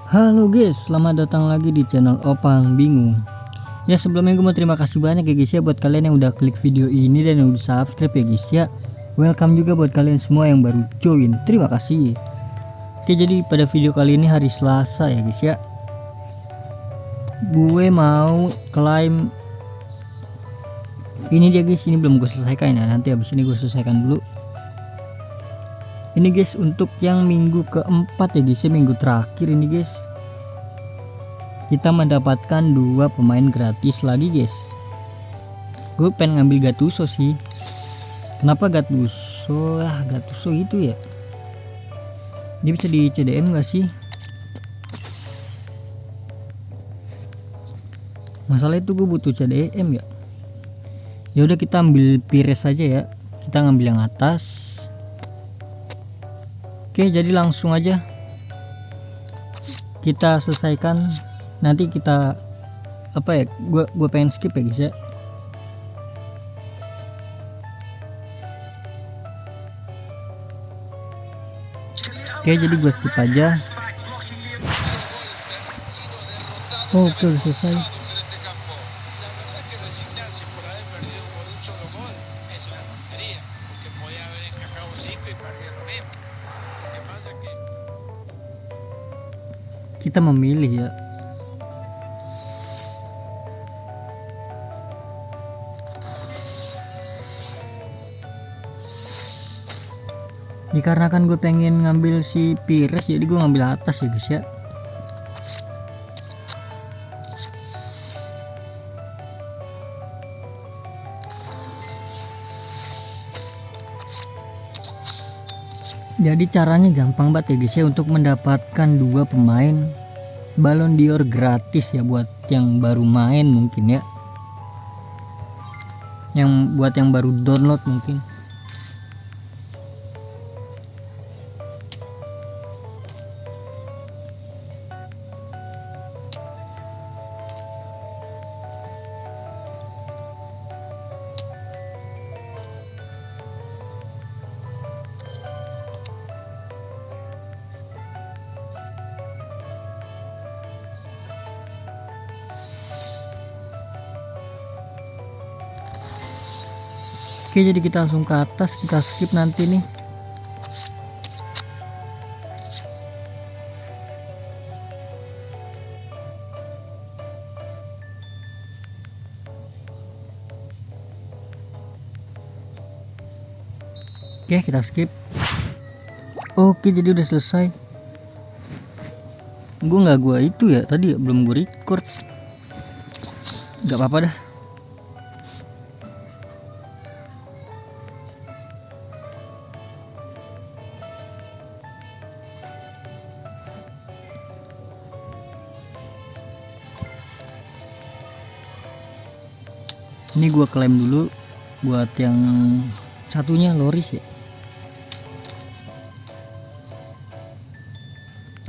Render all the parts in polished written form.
Halo guys, selamat datang lagi di channel Opang Bingung. Ya sebelumnya gue mau terima kasih banyak ya guys ya buat kalian yang udah klik video ini dan yang udah subscribe ya guys ya. Welcome juga buat kalian semua yang baru join, terima kasih. Oke, jadi pada video kali ini hari Selasa ya guys ya, gue mau klaim ini dia guys. Ini belum gue selesaikan ya, nanti habis ini gue selesaikan dulu. Ini guys untuk yang minggu keempat ya guys ya, minggu terakhir ini guys, kita mendapatkan 2 pemain gratis lagi guys. Gue pengen ngambil Gattuso sih. Kenapa Gattuso? Gattuso itu ya, dia bisa di CDM gak sih? Masalah itu gue butuh CDM ya. Ya udah kita ambil Pires aja ya, kita ngambil yang atas. Oke, jadi langsung aja kita selesaikan. Nanti kita apa ya, gue pengen skip ya guys ya. Oke, jadi gue skip aja. Oke, udah selesai. Kita memilih ya. Dikarenakan gue pengen ngambil si Pires, jadi gue ngambil atas ya guys ya. Jadi caranya gampang banget ya guys ya untuk mendapatkan 2 pemain Ballon d'Or gratis ya, buat yang baru main mungkin ya, yang buat yang baru download mungkin. Oke, jadi kita langsung ke atas, kita skip nanti nih. Oke, kita skip. Oke, jadi udah selesai. Gua itu ya tadi ya, belum gue record. Gak apa-apa dah. Ini gua klaim dulu buat yang satunya Loris ya.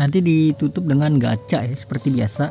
Nanti ditutup dengan gacha ya seperti biasa.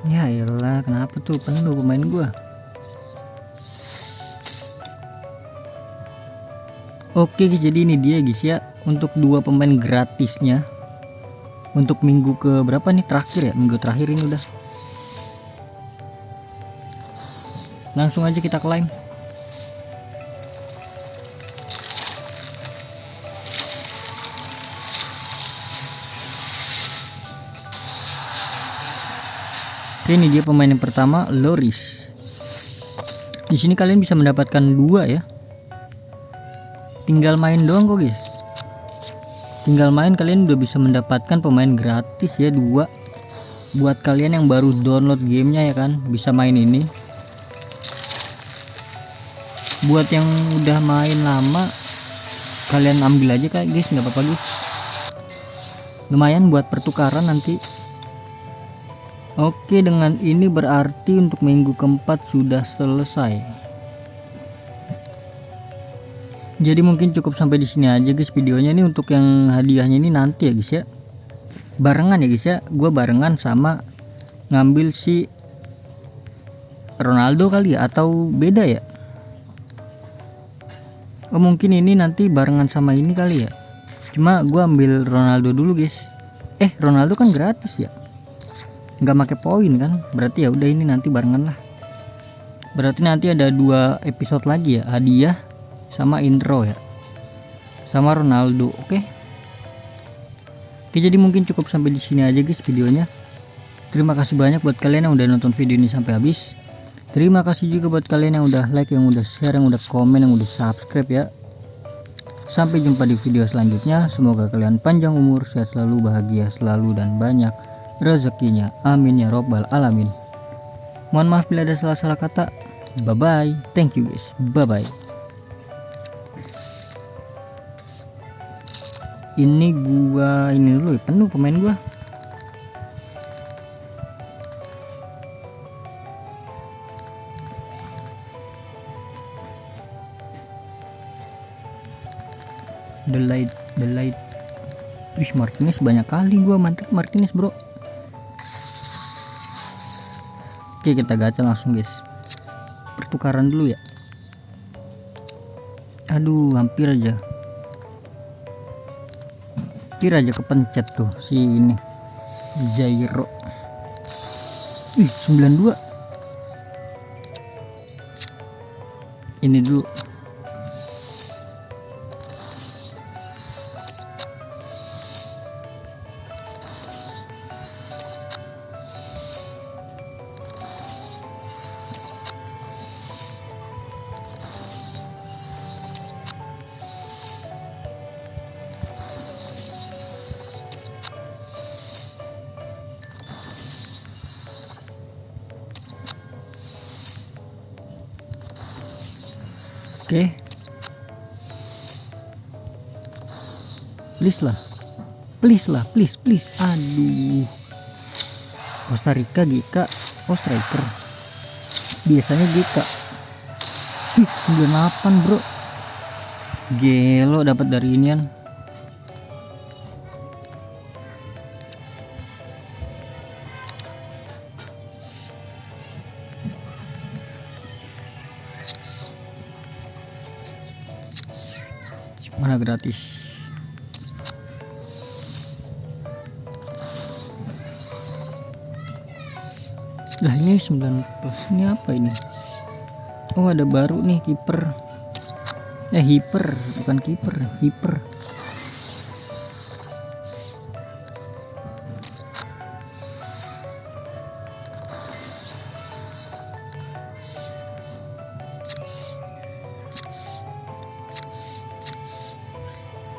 Ya iyalah, kenapa tuh penuh pemain gua. Oke guys, jadi ini dia guys ya, untuk 2 pemain gratisnya untuk minggu ke berapa nih, terakhir ya, minggu terakhir ini udah. Langsung aja kita klaim. Oke, ini dia pemain yang pertama, Loris. Di sini kalian bisa mendapatkan 2 ya. Tinggal main doang kok guys. Tinggal main kalian udah bisa mendapatkan pemain gratis ya, 2. Buat kalian yang baru download gamenya ya kan, bisa main ini. Buat yang udah main lama, kalian ambil aja kak guys, nggak apa-apa guys. Lumayan buat pertukaran nanti. Oke, dengan ini berarti untuk minggu keempat sudah selesai. Jadi mungkin cukup sampai di sini aja guys videonya. Nih untuk yang hadiahnya ini nanti ya guys ya, barengan ya guys ya, gue barengan sama ngambil si Ronaldo kali ya, atau beda ya? Oh mungkin ini nanti barengan sama ini kali ya. Cuma gua ambil Ronaldo dulu guys. Ronaldo kan gratis ya, nggak pakai poin kan, berarti ya udah ini nanti barengan lah. Berarti nanti ada 2 episode lagi ya, hadiah sama intro ya, sama Ronaldo. Oke, jadi mungkin cukup sampai di sini aja guys videonya. Terima kasih banyak buat kalian yang udah nonton video ini sampai habis. Terima kasih juga buat kalian yang udah like, yang udah share, yang udah komen, yang udah subscribe ya. Sampai jumpa di video selanjutnya. Semoga kalian panjang umur, sehat selalu, bahagia selalu, dan banyak rezekinya. Amin ya robbal alamin. Mohon maaf bila ada salah-salah kata. Bye bye. Thank you guys. Bye bye. Ini dulu ya, penuh pemain gua. The light. Wih, Martinez banyak kali gua mantap Martinez, bro. Oke, kita gacha langsung, guys. Pertukaran dulu ya. Aduh, hampir aja kepencet tuh si ini Jairo. Ih, 92. Ini dulu. Oke. Please lah. Aduh. Costa Rica GK. Oh, striker. Biasanya GK. 98, bro. Gelo dapat dari inian. Mana gratis. Lah ini 9 plus. Ini apa ini? Oh, ada baru nih kiper. Hiper, bukan kiper, hiper.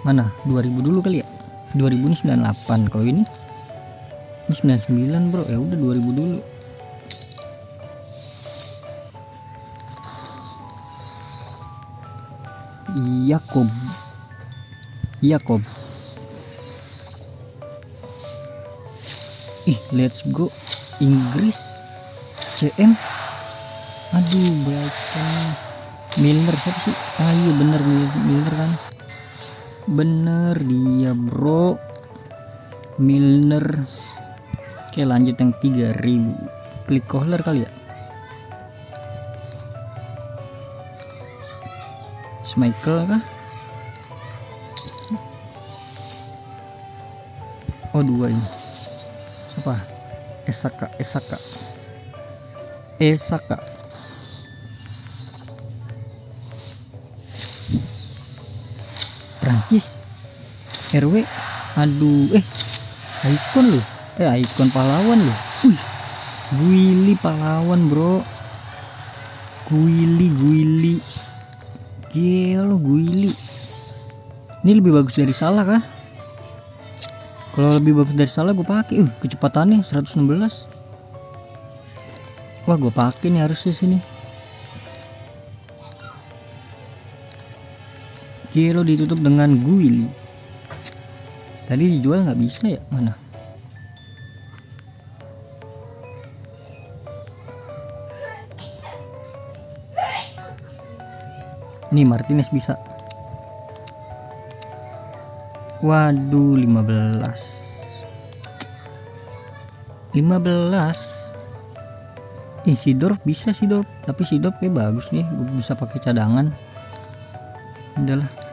Mana 2000 dulu kali ya, 2000 ini 98, kalau ini 99 bro. Ya udah 2000 dulu. Yakob. Let's go Inggris CM. Aduh, Brighton. Milner siapa sih? Iya bener, Milner kan. Bener dia, bro. Milner. Oke, lanjut yang 3000. Klik Kohler kali ya. Michael kah? Oh, 2 ini. Apa? Esaka. Prancis. RW. Aduh, ikon loh. Ikon pahlawan loh. Guili pahlawan, bro. Guili. Gelo Guili. Ini lebih bagus dari Salah kah? Kalau lebih bagus dari Salah gue pakai. Kecepatannya 116. Wah, gue pakai nih harusnya sini. Gelo ditutup dengan Guili. Tadi dijual nggak bisa ya? Mana? Nih Martinez bisa. Waduh, 15. Sidorf bisa Sidorf, tapi Sidorf kayak bagus nih, bisa pakai cadangan. Udahlah.